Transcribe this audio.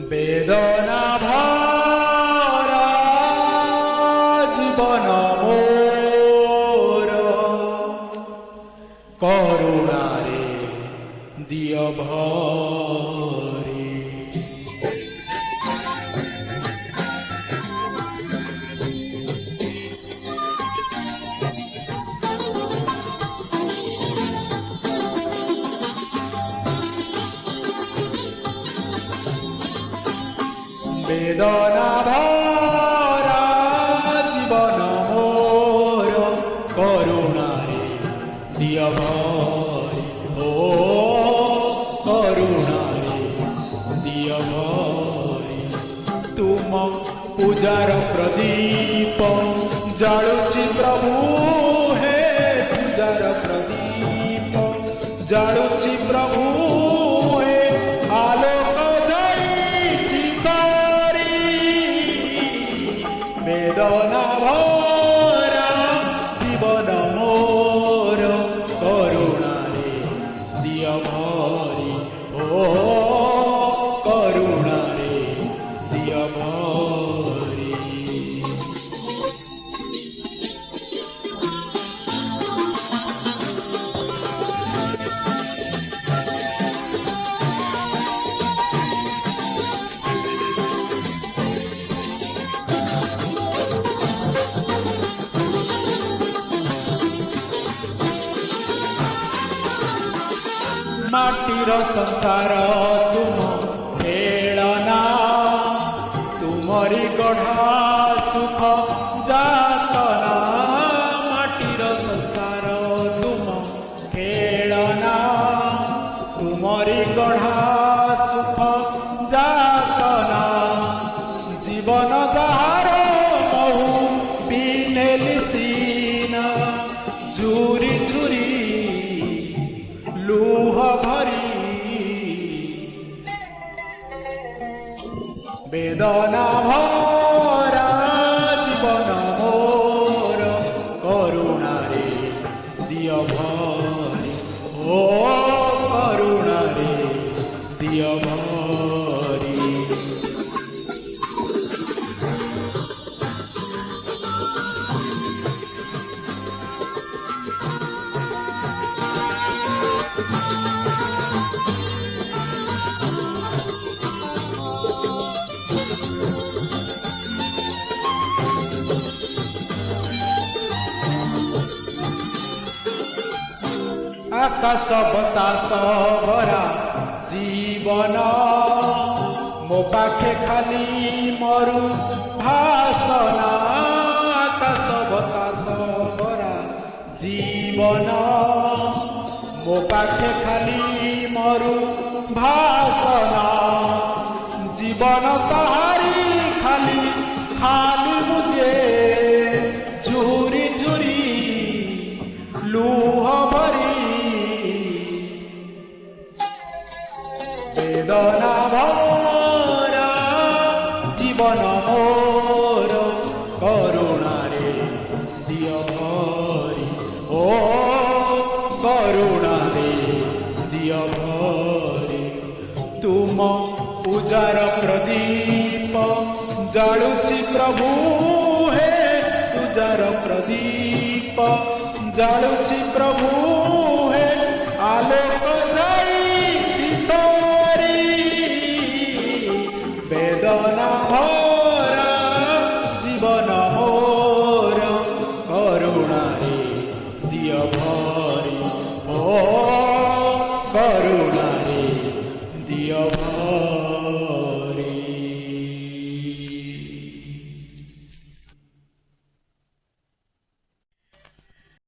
বেদনা ভরা জীবন মোর করুণারে দিয় ভরি। বেদনা ভরা জীবন মোর করুণারে দিয় ভরি। ও করুণারে দিয় ভরি। তুম ପୂଜାର ପ୍ରଦୀପ ଜାଳୁଛି ପ୍ରଭୁ ହେ ପୂଜାର ପ୍ରଦୀପ ଜାଳୁଛି ପ୍ରଭୁ ହେ ଆଲୋକ ଯାଇଛି ସାରି। ବେଦନା ଭରା ଜୀବନ ମୋର କରୁଣାରେ ଦିଅ ଭରି। ଓ କରୁଣାରେ ଦିଅ ଭରି। ମାଟିର ସଂସାର ତୁମ ଖେଳନା ତୁମରି ଗଢ଼ା ସୁଖ ଯାତନା। ମାଟିର ସଂସାର ତୁମ ଖେଳନା ତୁମରି ଗଢ଼ା ସୁଖ ଯାତନା। ଜୀବନ ଯାହାର ମହୁ ପିନେଲି ସିନା ଝୁରି ଝୁରି ଲୁହ ଭରି। ବେଦନା ଭରା ଜୀବନ ମୋର କରୁଣାରେ ଦିଅ ଭରି। ଓ କରୁଣାରେ ଦିଅ ଭରି। আকাশ বতাস ভরা জীবন ମୋ ପାଖେ ଖାଲି ମରୁ ଭାଷଣା। ଆକାଶ ବତାସ ଭରା ଜୀବନ ମୋ ପାଖେ ଖାଲି ମରୁ ଭାଷଣା। ଜୀବନ ତାହାରି ଖାଲି ଖାଲି ମୁଝେ ଝୁରି ଝୁରି ଲୁହ ଭରି। ବେଦନା ଭରା ଜୀବନ ମୋର କରୁଣାରେ ଦିଅ ଭରି। ଓ କରୁଣାରେ ଦିଅ ଭରି। ତୁମ ପୂଜାର ପ୍ରଦୀପ ଜାଳୁଛି ପ୍ରଭୁ ହେ ପୂଜାର ପ୍ରଦୀପ ଜାଳୁଛି ପ୍ରଭୁ